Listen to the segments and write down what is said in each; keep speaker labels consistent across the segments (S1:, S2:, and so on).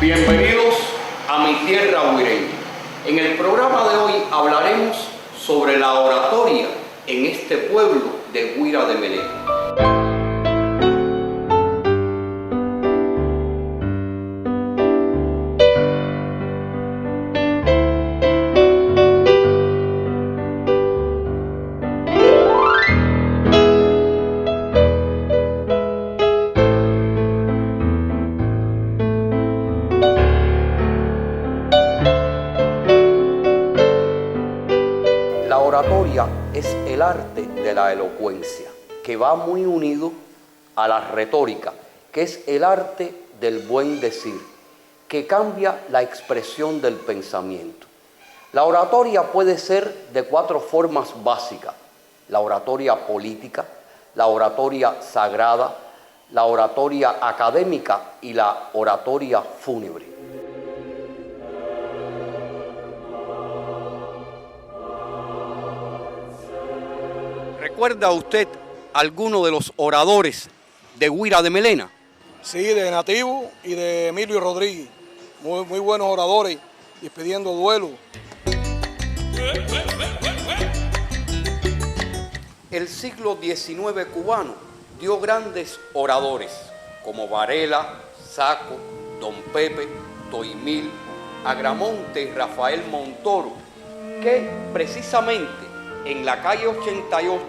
S1: Bienvenidos a mi tierra huireña. En el programa de hoy hablaremos sobre la oratoria en este pueblo de Guira de Melena. La oratoria es el arte de la elocuencia, que va muy unido a la retórica, que es el arte del buen decir, que cambia la expresión del pensamiento. La oratoria puede ser de 4 formas básicas: la oratoria política, la oratoria sagrada, la oratoria académica y la oratoria fúnebre. ¿Recuerda usted alguno de los oradores de Guira de Melena?
S2: Sí, de Nativo y de Emilio Rodríguez. Muy buenos oradores, despidiendo duelo.
S1: El siglo XIX cubano dio grandes oradores como Varela, Saco, Don Pepe, Toimil, Agramonte y Rafael Montoro, que precisamente en la calle 88,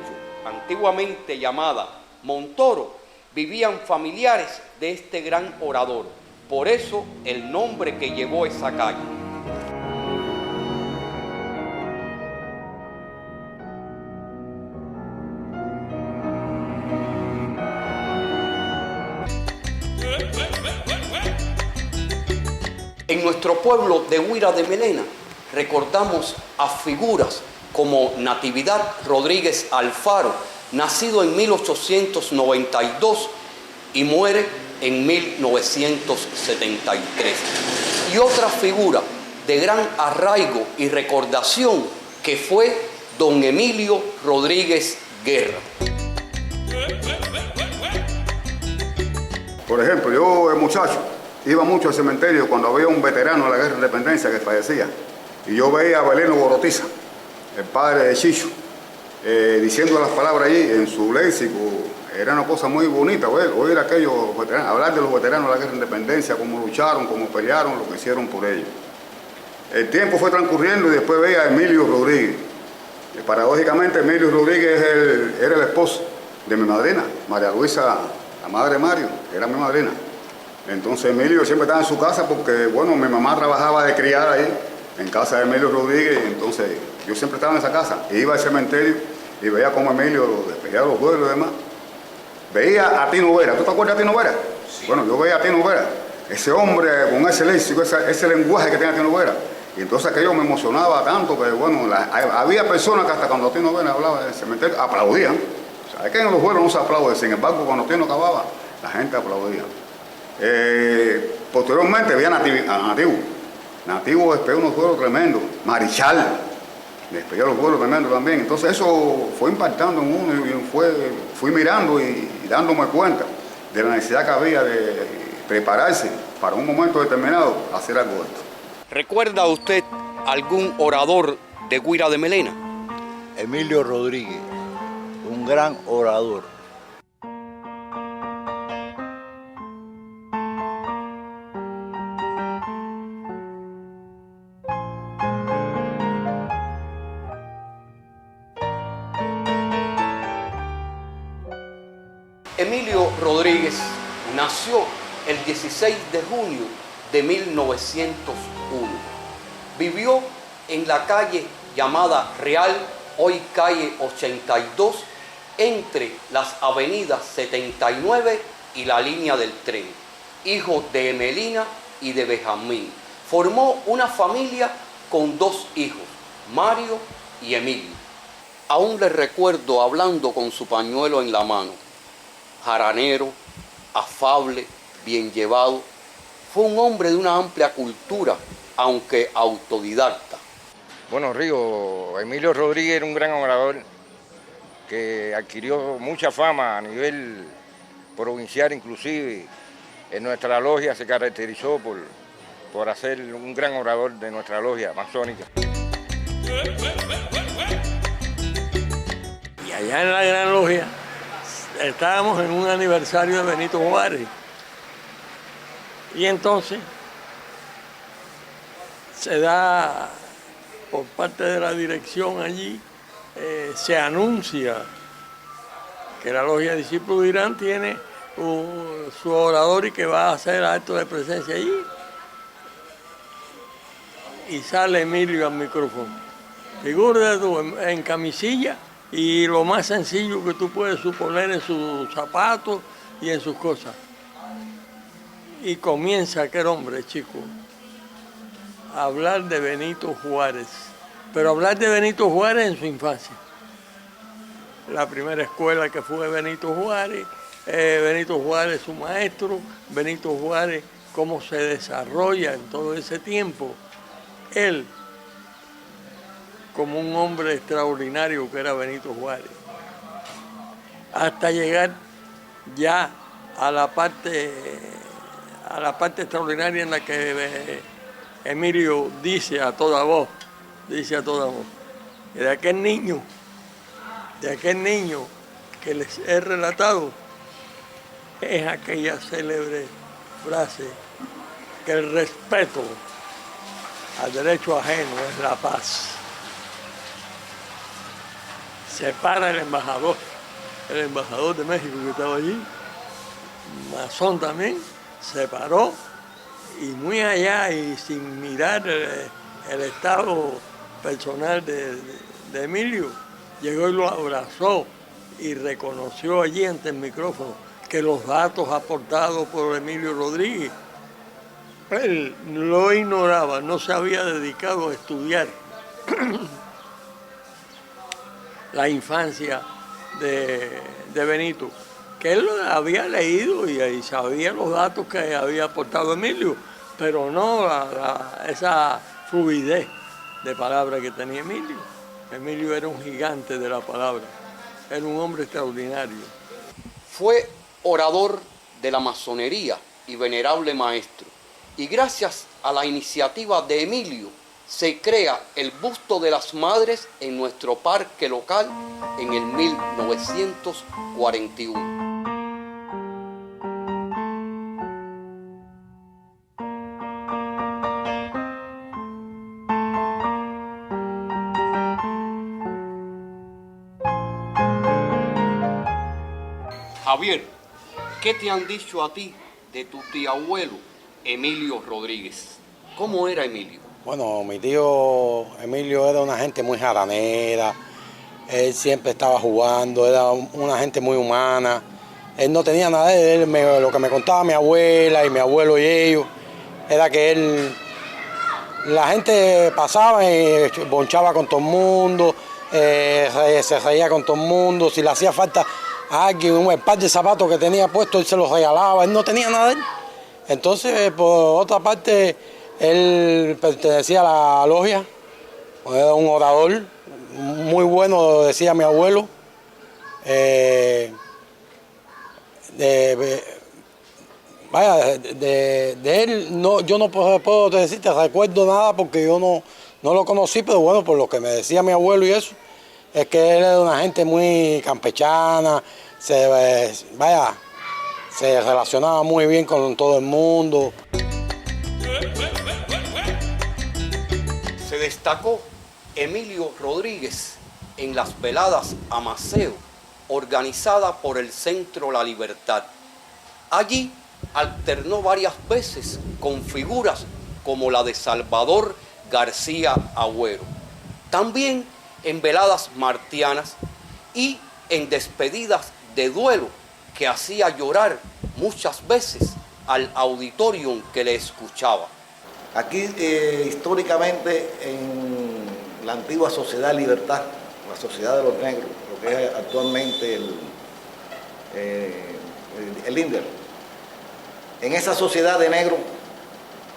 S1: antiguamente llamada Montoro, vivían familiares de este gran orador. Por eso el nombre que llevó esa calle. En nuestro pueblo de Guira de Melena recordamos a figuras como Natividad Rodríguez Alfaro, nacido en 1892 y muere en 1973. Y otra figura de gran arraigo y recordación que fue don Emilio Rodríguez Guerra.
S3: Por ejemplo, yo, el muchacho, iba mucho al cementerio cuando había un veterano de la Guerra de Independencia que fallecía. Y yo veía a Beleno Borotiza, el padre de Chicho, diciendo las palabras allí en su léxico. Era una cosa muy bonita oír a aquellos veteranos, hablar de los veteranos de la Guerra de Independencia, cómo lucharon, cómo pelearon, lo que hicieron por ellos. El tiempo fue transcurriendo y después veía a Emilio Rodríguez. Paradójicamente, Emilio Rodríguez era el esposo de mi madrina, María Luisa, la madre de Mario, era mi madrina. Entonces Emilio siempre estaba en su casa porque, bueno, mi mamá trabajaba de criada ahí, en casa de Emilio Rodríguez, y entonces yo siempre estaba en esa casa. Iba al cementerio y veía cómo Emilio despedía los duelos y demás. Veía a Tino Vera. ¿Tú te acuerdas de Tino Vera? Sí. Bueno, yo veía a Tino Vera. Ese hombre con ese léxico, ese lenguaje que tenía Tino Vera. Y entonces aquello me emocionaba tanto que, bueno, había personas que hasta cuando Tino Vera hablaba del cementerio aplaudían. ¿Sabes que en los vuelos no se aplaude? Sin embargo, cuando Tino acababa, la gente aplaudía. Posteriormente veía a Nativo. Nativo despegó unos vuelos tremendos. Marichal despegó los vuelos tremendos también. Entonces eso fue impactando en uno y fui mirando y dándome cuenta de la necesidad que había de prepararse para un momento determinado hacer algo de esto.
S1: ¿Recuerda usted algún orador de Guira de Melena?
S4: Emilio Rodríguez, un gran orador.
S1: Emilio Rodríguez nació el 16 de junio de 1901. Vivió en la calle llamada Real, hoy calle 82, entre las avenidas 79 y la línea del tren. Hijo de Emelina y de Benjamín. Formó una familia con 2 hijos, Mario y Emilio. Aún le recuerdo hablando con su pañuelo en la mano. Jaranero, afable, bien llevado. Fue un hombre de una amplia cultura, aunque autodidacta.
S5: Bueno, Río, Emilio Rodríguez era un gran orador que adquirió mucha fama a nivel provincial inclusive. En nuestra logia se caracterizó por hacer un gran orador de nuestra logia masónica.
S6: Y allá en la Gran Logia estábamos en un aniversario de Benito Juárez. Y entonces se da por parte de la dirección allí, se anuncia que la Logia Discípulos de Irán tiene su orador y que va a hacer acto de presencia allí. Y sale Emilio al micrófono. Figúrate tú en camisilla y lo más sencillo que tú puedes suponer en sus zapatos y en sus cosas. Y comienza aquel hombre, chico, a hablar de Benito Juárez. Pero hablar de Benito Juárez en su infancia. La primera escuela que fue Benito Juárez su maestro, Benito Juárez, cómo se desarrolla en todo ese tiempo. Él, como un hombre extraordinario que era Benito Juárez, hasta llegar ya a la parte extraordinaria en la que Emilio dice a toda voz, y de aquel niño que les he relatado, es aquella célebre frase que el respeto al derecho ajeno es la paz. Se para el embajador de México que estaba allí, masón también, se paró y muy allá y sin mirar el estado personal de Emilio, llegó y lo abrazó y reconoció allí ante el micrófono que los datos aportados por Emilio Rodríguez, él lo ignoraba, no se había dedicado a estudiar la infancia de Benito, que él había leído y sabía los datos que había aportado Emilio, pero no esa fluidez de palabra que tenía Emilio. Emilio era un gigante de la palabra, era un hombre extraordinario.
S1: Fue orador de la masonería y venerable maestro. Y gracias a la iniciativa de Emilio, se crea el busto de las madres en nuestro parque local en el 1941. Javier, ¿qué te han dicho a ti de tu tío abuelo, Emilio Rodríguez? ¿Cómo era Emilio?
S7: Bueno, mi tío Emilio era una gente muy jaranera, él siempre estaba jugando, era una gente muy humana, él no tenía nada de él, lo que me contaba mi abuela y mi abuelo y ellos, era que la gente pasaba y bonchaba con todo el mundo, se reía con todo el mundo, si le hacía falta a alguien un par de zapatos que tenía puesto, él se los regalaba, él no tenía nada de él. Entonces, por otra parte, él pertenecía a la logia, era un orador muy bueno, decía mi abuelo. De él yo no puedo decirte, recuerdo nada porque yo no lo conocí, pero bueno, por lo que me decía mi abuelo y eso, es que él era una gente muy campechana, se relacionaba muy bien con todo el mundo.
S1: Se destacó Emilio Rodríguez en las veladas a Maceo, organizada por el Centro La Libertad. Allí alternó varias veces con figuras como la de Salvador García Agüero. También en veladas martianas y en despedidas de duelo que hacía llorar muchas veces al auditorium que le escuchaba.
S8: Aquí históricamente en la antigua Sociedad Libertad, la Sociedad de los Negros, lo que es actualmente el INDER, en esa sociedad de negros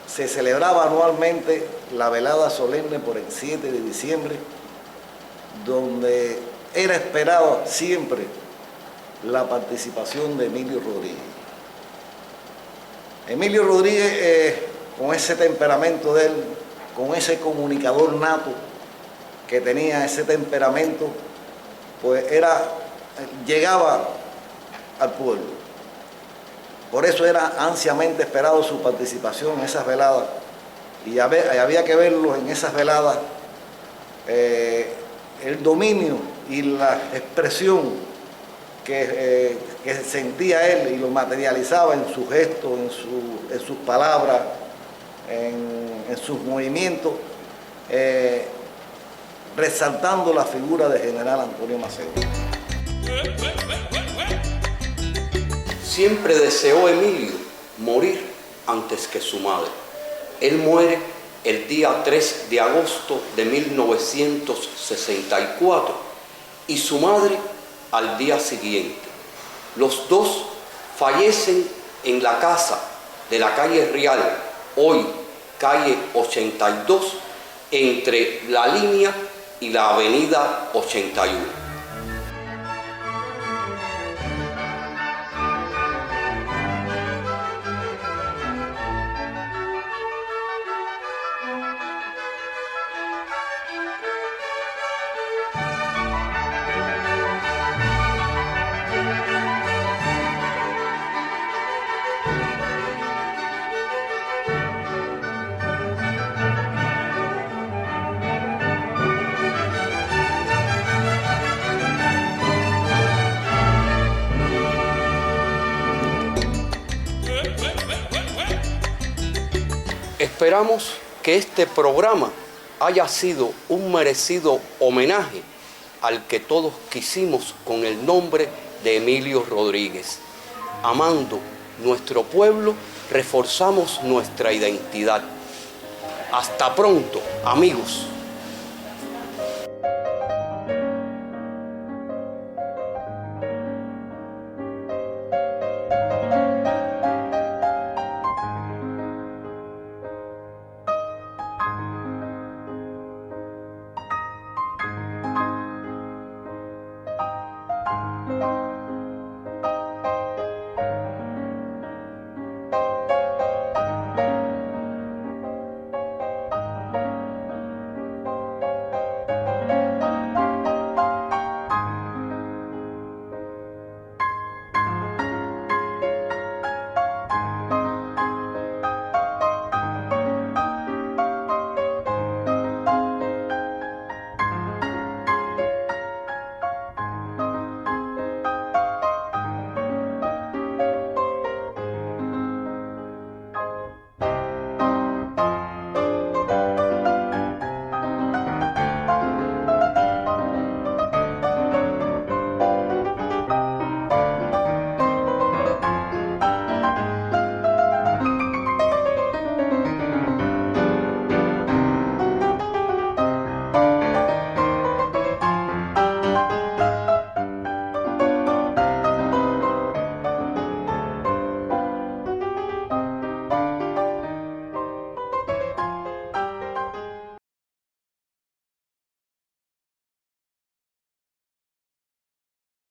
S8: se celebraba anualmente la velada solemne por el 7 de diciembre, donde era esperada siempre la participación de Emilio Rodríguez. Emilio Rodríguez con ese temperamento de él, con ese comunicador nato que tenía, ese temperamento, pues llegaba al pueblo. Por eso era ansiamente esperado su participación en esas veladas, y había que verlo en esas veladas, el dominio y la expresión que sentía él y lo materializaba en sus gestos, en sus palabras, en sus movimientos, resaltando la figura de General Antonio Macedo.
S1: Siempre deseó Emilio morir antes que su madre. Él muere el día 3 de agosto de 1964 y su madre al día siguiente. Los dos fallecen en la casa de la calle Real, hoy calle 82, entre la línea y la avenida 81. Esperamos que este programa haya sido un merecido homenaje al que todos quisimos con el nombre de Emilio Rodríguez. Amando nuestro pueblo, reforzamos nuestra identidad. Hasta pronto, amigos.